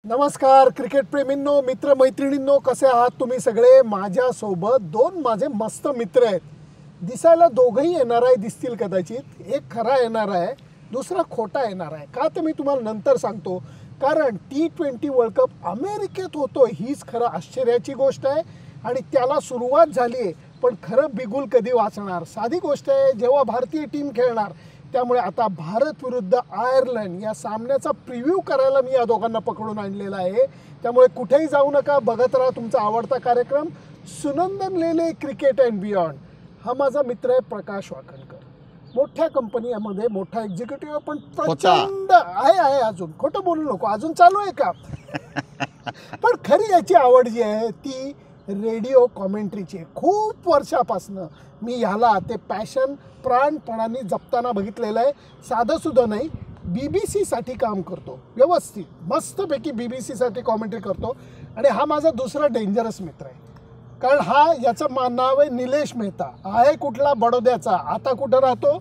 नमस्कार क्रिकेट प्रेमींनो, मित्र मैत्रिणींनो, कसे आहात तुम्ही सगळे? माझ्यासोबत दोन माझे मस्त मित्र आहेत. दिसायला दोघंही येणार आहे दिसतील कदाचित. एक खरा येणार आहे, दुसरा खोटा येणार आहे. का ते मी तुम्हाला नंतर सांगतो. कारण T20 वर्ल्ड कप अमेरिकेत होतो हीच खरं आश्चर्याची गोष्ट आहे आणि त्याला सुरुवात झाली आहे. पण खरं बिगुल कधी वाचणार? साधी गोष्ट आहे, जेव्हा भारतीय टीम खेळणार. त्यामुळे आता भारत विरुद्ध आयर्लंड या सामन्याचा प्रिव्ह्यू करायला मी या दोघांना पकडून आणलेला आहे. त्यामुळे कुठेही जाऊ नका, बघत राहा तुमचा आवडता कार्यक्रम सुनंदन लेले क्रिकेट अँड बियॉन्ड. हा माझा मित्र आहे प्रकाश वाकणकर. मोठ्या कंपनीमध्ये मोठा एक्झिक्युटिव्ह, पण प्रचंड आहे अजून. खोटं बोलू नको, अजून चालू आहे का? पण खरी याची आवड जी आहे ती रेडिओ कॉमेंट्रीची. खूप वर्षापासनं मी ह्याला ते पॅशन प्राणपणाने जपताना बघितलेलं आहे. साधंसुद्धा नाही, BBC साठी काम करतो व्यवस्थित, मस्तपैकी BBC साठी कॉमेंट्री करतो. आणि हा माझा दुसरा डेंजरस मित्र आहे. कारण याचं नाव आहे निलेश मेहता. आहे कुठला? बडोद्याचा. आता कुठं राहतो?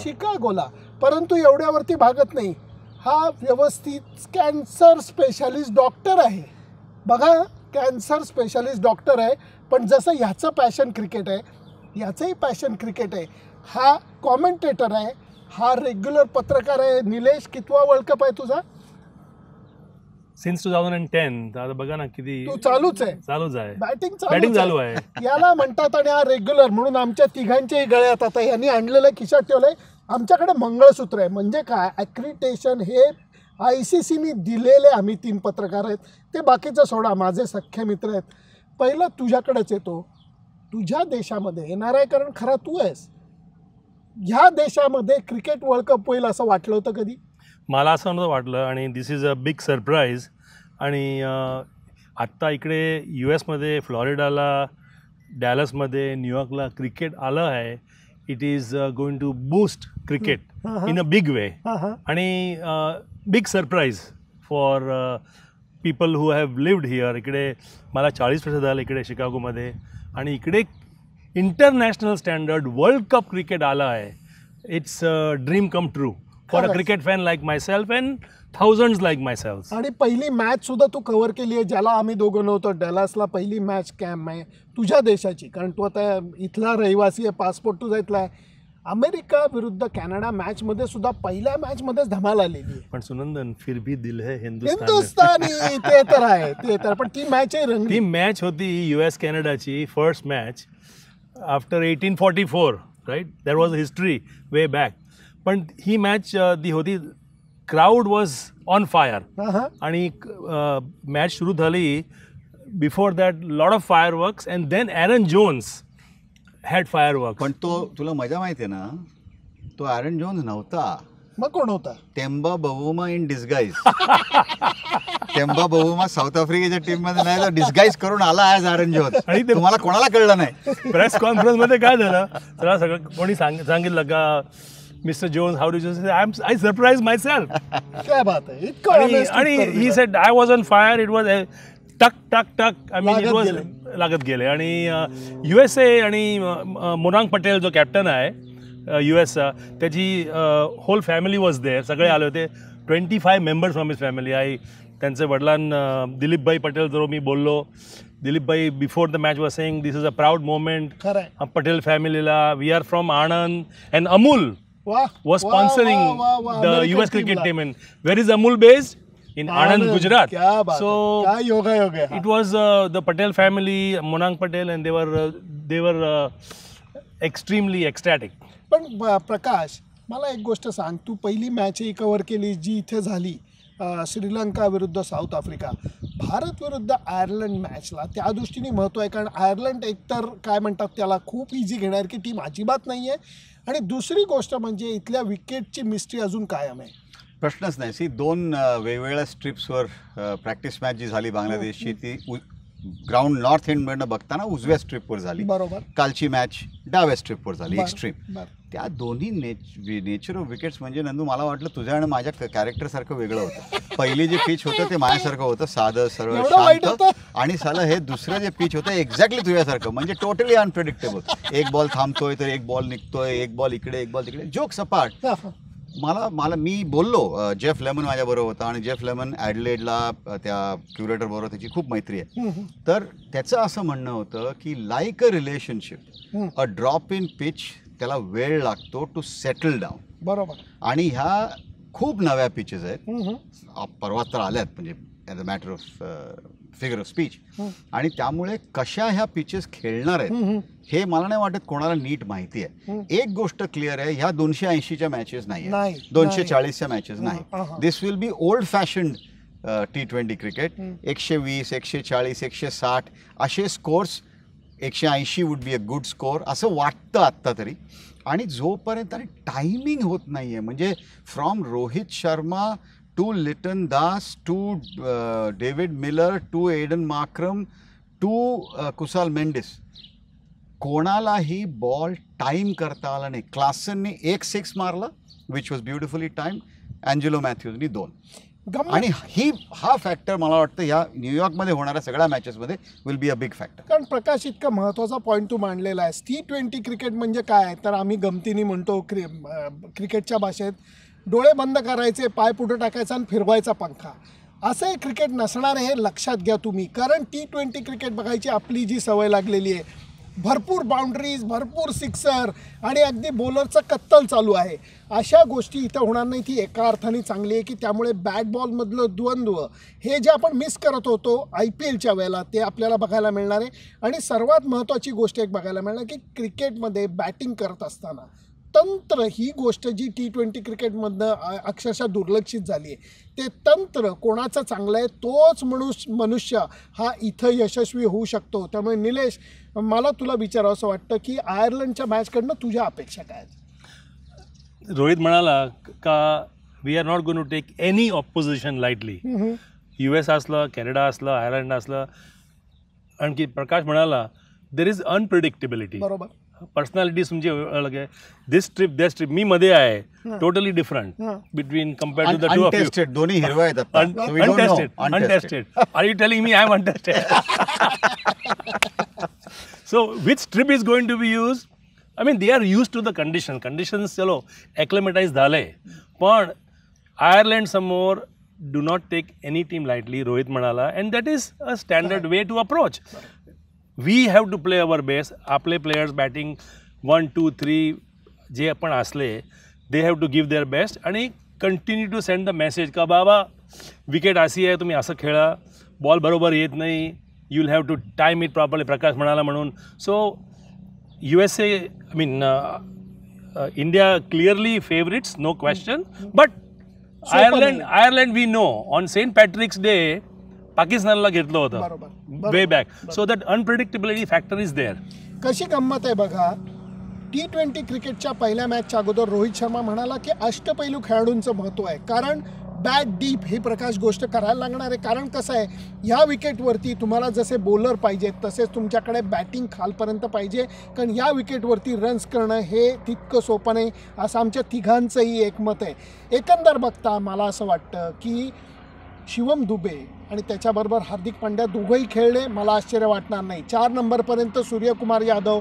शिकागोला. परंतु एवढ्यावरती भागत नाही. हा व्यवस्थित कॅन्सर स्पेशालिस्ट डॉक्टर आहे. बघा, कॅन्सर स्पेशालिस्ट डॉक्टर आहे. पण जसं ह्याचं पॅशन क्रिकेट आहे, याचंही पॅशन क्रिकेट आहे. हा कॉमेंटेटर आहे, हा रेग्युलर पत्रकार आहे. निलेश, कितवा वर्ल्ड कप आहे तुझा? सिन्स 2010. आता बघा ना किती तू चालूच आहे. बॅटिंग चालू आहे. याला म्हणतात. आणि हा रेग्युलर म्हणून आमच्या तिघांच्याही गळ्यात आता यांनी आणलेलं खिशात ठेवलंय. आमच्याकडे मंगळसूत्र आहे. म्हणजे काय, ॲक्रिडिटेशन हे ICCने दिलेले आम्ही 3 पत्रकार आहेत. ते बाकीचं सोडा, माझे सख्खे मित्र आहेत. पहिलं तुझ्याकडेच येतो. तुझ्या देशामध्ये येणार आहे, कारण खरा तू आहेस. ह्या देशामध्ये क्रिकेट वर्ल्ड कप होईल असं वाटलं होतं कधी? मला असं नव्हतं वाटलं. आणि दिस इज अ बिग सरप्राईज. आणि आत्ता इकडे US मध्ये, फ्लॉरिडाला, डॅलसमध्ये, न्यूयॉर्कला क्रिकेट आलं आहे. It is going to boost cricket in a big way. आणि big surprise for people who have lived here. इकडे मला 40 वर्ष झालं इकडे शिकागोमध्ये. आणि इकडे international standard world cup cricket आलं आहे. It's a dream come true for a cricket fan like myself and thousands like myself. आणि पहिली मॅच सुद्धा तू कव्हर केली आहे, ज्याला आम्ही दोघं नव्हतो. डॅलसला पहिली मॅच कॅम्प आहे तुझ्या देशाची, कारण तू आता इथला रहिवासी आहे, पासपोर्ट तुझा इथला आहे. अमेरिका विरुद्ध कॅनडा मॅचमध्ये सुद्धा पहिल्या मॅचमध्येच धमाल आलेली आहे. पण सुनंदन, फिर भी दिल है हिंदुस्तानी. ते तर आहे, ते तर. पण ती मॅच आहे रंगली. ती मॅच होती US कॅनडाची first match after 1844, right? That was history way back. पण ही मॅच ती होती, क्राऊड वॉज ऑन फायर. आणि मॅच सुरू झाली. Before that lot of fireworks and then Aaron Jones had fireworks. पण तो, तुला मजा माहिती आहे ना, तो ॲरन जोन्स नव्हता. मग कोण होता? Temba Bavuma in disguise. Temba Bavuma south आफ्रिकेच्या टीममध्ये नाही, तर डिस्गाईज करून आला आहे ॲरन जोन्स. आणि तुम्हाला कोणाला कळलं नाही. प्रेस कॉन्फरन्समध्ये काय झालं, त्याला सगळं कोणी सांगितलं का, Mister Jones, how do you say? I surprise myself. काय बात आहे. आणि he said I was on fire. It was टक टक टक. आय मीन इट वॉज लागत गेले. आणि USA आणि मोनांग पटेल जो कॅप्टन आहे USचा, त्याची होल फॅमिली वॉज देअर. सगळे आले होते. 25 मेंबर्स फ्रॉम हिज फॅमिली. त्यांचे वडिलांना दिलीपभाई पटेल जर मी बोललो. Dilipbhai before the match was saying this is a proud moment Patel फॅमिलीला. We are from Anand and Amul was sponsoring the US cricket team. And where is Amul based? In Anand, Gujarat. So it was the Patel family, Monang Patel, and they were extremely ecstatic. पण प्रकाश, मला एक गोष्ट सांग. तू पहिली मॅचही cover केली जी इथे झाली, श्रीलंका विरुद्ध साऊथ आफ्रिका. भारत विरुद्ध आयर्लंड मॅचला त्या दृष्टीने महत्त्व आहे, कारण आयर्लंड एकतर काय म्हणतात त्याला, खूप इझी घेणारी टीम अजिबात नाही आहे. आणि दुसरी गोष्ट म्हणजे इथल्या विकेटची मिस्ट्री अजून कायम आहे. प्रश्नच नाही. 2 वेगवेगळ्या स्ट्रिप्सवर प्रॅक्टिस मॅच जी झाली बांगलादेशची, ती ग्राउंड नॉर्थ एंडमधनं बघताना उजव्या स्ट्रिपवर झाली. बरोबर. कालची मॅच डाव्या स्ट्रिपवर झाली, एक्स्ट्रीम. त्या दोन्ही नेचर ऑफ विकेट्स म्हणजे नंदू, मला वाटलं तुझ्या आणि माझ्या कॅरेक्टरसारखं वेगळं होतं. पहिली जे पिच होतं ते माझ्यासारखं होतं, साधं सरळ शांत. आणि साला हे दुसरं जे पिच होतं एक्झॅक्टली तुझ्यासारखं, म्हणजे टोटली अनप्रेडिक्टेबल. एक बॉल थांबतोय तर एक बॉल निघतोय, एक बॉल इकडे एक बॉल तिकडे, जोक सपाट. मला मी बोललो, जेफ लेमन माझ्याबरोबर होता आणि जेफ लेमन ॲडलेडला त्या क्युरेटर बरोबर त्याची खूप मैत्री आहे. तर त्याचं असं म्हणणं होतं की like a relationship, a drop in pitch त्याला वेळ लागतो टू सेटल डाऊन. बरोबर. आणि ह्या खूप नव्या पिचेस आहेत, परवा तर आल्यात म्हणजे as a matter of figure of speech, आणि त्यामुळे कशा ह्या पिचेस खेळणार आहेत हे मला नाही वाटत कोणाला नीट माहिती आहे. एक गोष्ट क्लिअर आहे, ह्या 280च्या मॅचेस नाही, 240च्या मॅचेस नाही. This will be old fashioned T20 cricket. 120, 140, 160 असे scores, 180 would be a good score असं वाटतं आत्ता तरी. आणि जोपर्यंत टायमिंग होत नाही आहे, म्हणजे from Rohit Sharma to Litton Das to David Miller to Aiden Markram to Kusal Mendis, कोणालाही बॉल टाईम करता आला नाही. क्लासनने 1 6 मारला which was beautifully time, Angelo मॅथ्यूजनी 2. आणि हा फॅक्टर मला वाटतं या न्यूयॉर्कमध्ये होणाऱ्या सगळ्या मॅचेसमध्ये will be a big factor. कारण प्रकाश, इतका महत्त्वाचा पॉईंट तू मांडलेला आहे. T20 क्रिकेट म्हणजे काय, तर आम्ही गमतीने म्हणतो क्रिकेटच्या भाषेत, डोळे बंद करायचे, पाय पुढे टाकायचा आणि फिरवायचा पंखा. असं हे क्रिकेट नसणार आहे, हे लक्षात घ्या तुम्ही. कारण T20 क्रिकेट बघायची आपली जी सवय लागलेली आहे, भरपूर बाउंड्रीज, भरपूर सिक्सर आणि अगदी बॉलरचं कत्तल चालू आहे. अशा गोष्टी इथं होणार नाही. ती एका अर्थाने चांगली आहे की त्यामुळे बॅट बॉलमधलं द्वंद्व हे जे आपण मिस करत होतो IPLच्या वेळेला ते आपल्याला बघायला मिळणार आहे. आणि सर्वात महत्त्वाची गोष्ट एक बघायला मिळणार की क्रिकेटमध्ये बॅटिंग करत असताना तंत्र ही गोष्ट जी T20 क्रिकेटमधनं अक्षरशः दुर्लक्षित झाली आहे. ते तंत्र कोणाचं चांगलं आहे तोच मनुष्य हा इथं यशस्वी होऊ शकतो. त्यामुळे निलेश, मला तुला विचारावं असं वाटतं की आयर्लंडच्या मॅचकडनं तुझ्या अपेक्षा काय आहेत? रोहित म्हणाला का we are not going to take any opposition lightly. US असलं, कॅनडा असलं, आयर्लंड असलं. आणखी प्रकाश म्हणाला देर इज अनप्रिडिक्टेबिलिटी. बरोबर. पर्सनॅलिटी तुमची अलग आहे. दिस ट्रिप दॅट ट्रिप मी मध्ये आहे, totally different between compared to the two of you. दोन्ही हिरवा आहेत. Untested. Are you telling me I am untested? So which trip is going to be used? I mean, they are used to the conditions. Conditions चलो acclimatize झाले. पण Ireland समोर do not take any team lightly, Rohit म्हणाला, and that is a standard way to approach. We have to play our best. आपले players batting 1, 2, 3 जे आपण असले, they have to give their best आणि continue to send the message का बाबा wicket अशी आहे, तुम्ही असं खेळा, बॉल बरोबर येत नाही, you will have to time it properly, Prakash म्हणाला म्हणून. So USA, I mean India clearly favorites, no question, but Ireland we know on St. Patrick's Day पाकिस्तानला घेतलं होतं way back. So that unpredictability factor is there. कशी गंमत आहे बघा, T20 क्रिकेटच्या पहिल्या मॅचच्या अगोदर रोहित शर्मा म्हणाला की अष्टपैलू खेळाडूंचं महत्त्व आहे. कारण बॅट डीप ही प्रकाश गोष्ट करायला लागणार आहे. कारण कसं आहे, ह्या विकेटवरती तुम्हाला जसे बॉलर पाहिजेत तसेच तुमच्याकडे बॅटिंग खालपर्यंत पाहिजे. कारण या विकेटवरती रन्स करणं हे तितकं सोपं नाही, असं आमच्या तिघांचंही एकमत आहे. एकंदर बघता मला असं वाटतं की शिवम दुबे आणि त्याच्याबरोबर हार्दिक पांड्या दोघंही खेळले, मला आश्चर्य वाटणार नाही. 4 नंबरपर्यंत सूर्यकुमार यादव,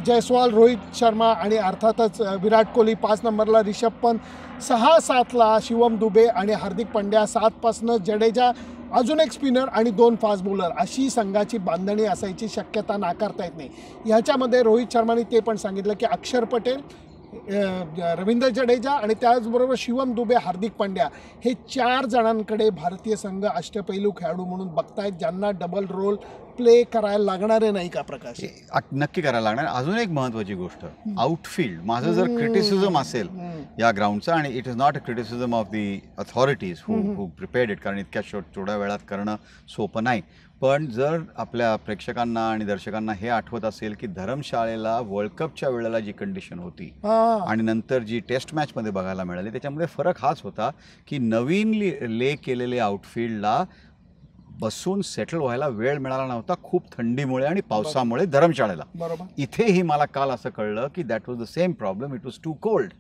जयस्वाल, रोहित शर्मा आणि अर्थातच विराट कोहली. 5 नंबरला रिषभ पंत, 6-7ला शिवम दुबे आणि हार्दिक पांड्या, 7पासनं जडेजा, अजून एक स्पिनर आणि 2 फास्ट बॉलर, अशी संघाची बांधणी असायची शक्यता नाकारता येत नाही. ह्याच्यामध्ये रोहित शर्माने ते पण सांगितलं की अक्षर पटेल, रवींद्र जडेजा आणि त्याचबरोबर शिवम दुबे, हार्दिक पांड्या हे 4 जणांकडे भारतीय संघ अष्टपैलू खेळाडू म्हणून बघतायत, ज्यांना डबल रोल प्ले करायला लागणार आहे. नाही का प्रकाश? नक्की करायला लागणार. अजून एक महत्त्वाची गोष्ट, आउटफील्ड. माझं जर क्रिटिसिझम असेल या ग्राउंडचं, आणि it is not a criticism of the authorities who prepared it, कारण इतक्या थोड्या वेळात करणं सोपं नाही. पण जर आपल्या प्रेक्षकांना आणि दर्शकांना हे आठवत असेल की धर्मशाळेला वर्ल्ड कपच्या वेळेला जी कंडिशन होती आणि नंतर जी टेस्ट मॅचमध्ये बघायला मिळाली, त्याच्यामध्ये फरक हाच होता की नवीन ले केलेले आउटफील्डला बसून सेटल व्हायला वेळ मिळाला नव्हता, खूप थंडीमुळे आणि पावसामुळे धर्मशाळेला. इथेही मला काल असं कळलं की that was the same problem, it was too cold.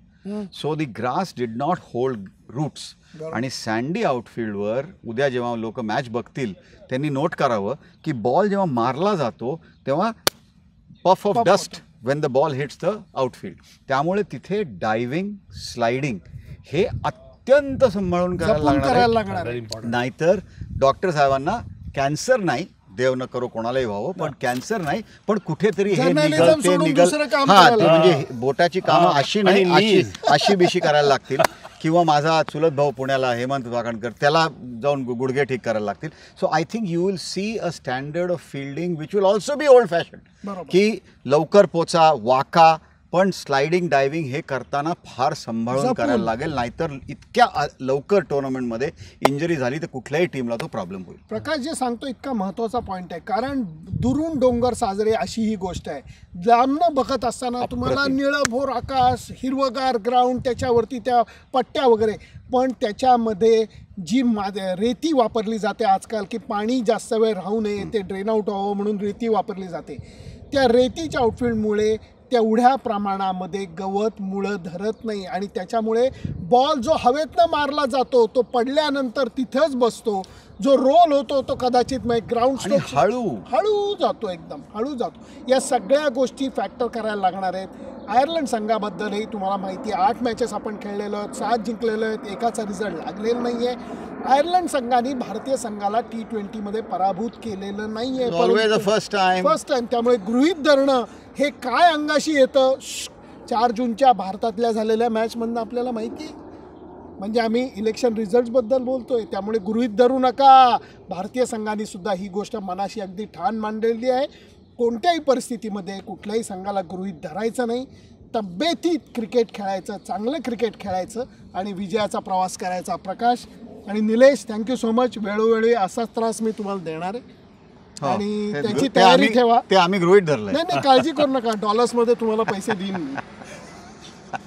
So the grass did not hold roots. आणि सँडी आउटफील्डवर उद्या जेव्हा लोक मॅच बघतील त्यांनी नोट करावं की बॉल जेव्हा मारला जातो तेव्हा puff of dust Wien the ball hits the outfield. त्यामुळे तिथे डायव्हिंग, स्लायडिंग हे अत्यंत सांभाळून करायला जपून लागणार करायला आहे. लागणार Very आहे. important. नाहीतर डॉक्टर साहेबांना कॅन्सर नाही, देव न करो कोणालाही व्हावं, पण कॅन्सर नाही, पण कुठेतरी हे Journalism सोडून दुसरं काम हा करायला ते म्हणजे बोटाची कामं अशी नाही, आणि अशी बिशी करायला लागतील. किंवा माझा चुलत भाऊ पुण्याला हेमंत वाकणकर, त्याला जाऊन गुडघे ठीक करायला लागतील. So I think you will see a standard of fielding which will also be old fashion, बरोबर. की लवकर पोचा, वाका, पण स्लायडिंग डायव्हिंग हे करताना फार सांभाळून जपून. करायला लागेल, नाहीतर इतक्या लवकर टुर्नामेंटमध्ये इंजरी झाली तर कुठल्याही टीमला तो प्रॉब्लेम होईल. प्रकाश जे सांगतो इतका महत्त्वाचा पॉईंट आहे, कारण दुरून डोंगर साजरे अशी ही गोष्ट आहे. लांबनं बघत असताना तुम्हाला अप्रतिम. निळंभोर आकाश, हिरवगार ग्राउंड, त्याच्यावरती त्या पट्ट्या वगैरे, पण त्याच्यामध्ये जी रेती वापरली जाते आजकाल, की पाणी जास्त वेळ राहू नये, ते ड्रेन आउट व्हावं म्हणून रेती वापरली जाते. त्या रेतीच्या आउटफील्डमुळे तेवढ्या प्रमाणामध्ये गवत मुळं धरत नाही आणि त्याच्यामुळे बॉल जो हवेतनं मारला जातो तो पडल्यानंतर तिथेच बसतो. जो रोल होतो तो कदाचित ग्राउंड आणि हळू जातो, एकदम हळू जातो. या सगळ्या गोष्टी फॅक्टर करायला लागणार आहेत. आयर्लंड संघाबद्दलही तुम्हाला माहिती आहे, 8 मॅचेस आपण खेळलेलो आहोत, 7 जिंकलेलो आहेत, एकाचा रिझल्ट लागलेला नाही आहे. आयर्लंड संघाने भारतीय संघाला T20मध्ये पराभूत केलेलं नाही आहे, ऑलवेज द फर्स्ट टाइम. त्यामुळे गृहीत धरणं हे काय अंगाशी येतं 4 जूनच्या भारतातल्या झालेल्या मॅचमधनं आपल्याला माहिती आहे. म्हणजे आम्ही इलेक्शन रिझल्ट्सबद्दल बोलतोय, त्यामुळे गृहीत धरू नका. भारतीय संघाने सुद्धा ही गोष्ट मनाशी अगदी ठाण मांडलेली आहे. कोणत्याही परिस्थितीमध्ये कुठल्याही संघाला गृहीत धरायचं नाही. तब्येतीत क्रिकेट खेळायचं, चांगलं क्रिकेट खेळायचं आणि विजयाचा प्रवास करायचा. प्रकाश आणि निलेश, थँक्यू सो मच. वेळोवेळी असाच त्रास मी तुम्हाला देणार आहे आणि त्याची तयारी ठेवा. ते आम्ही गृहीत धरलंय. नाही काळजी करू नका, डॉलर्समध्ये तुम्हाला पैसे देईन मी.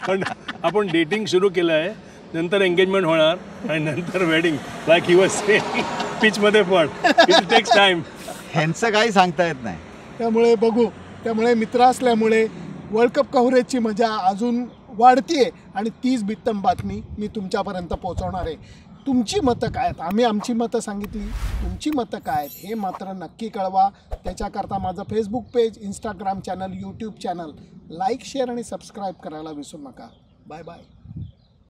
पण आपण डेटिंग सुरू केलं आहे, नंतर एंगेजमेंट होणार आणि नंतर wedding, like he was saying पिचमध्ये, पण इट टेक्स टाइम. ह्यांचं काही सांगता येत नाही. त्यामुळे बघू. त्यामुळे मित्र असल्यामुळे वर्ल्ड कप कव्हरेजची मजा अजून वाढतीये आणि तीच बित्तम बातमी मी तुमच्यापर्यंत पोहोचवणार आहे. तुमची मतं काय आहेत? आम्ही आमची मतं सांगितली, तुमची मतं काय आहेत हे मात्र नक्की कळवा. त्याच्याकरता माझं Facebook page, Instagram channel, YouTube channel like, share आणि सबस्क्राईब करायला विसरू नका. Bye bye.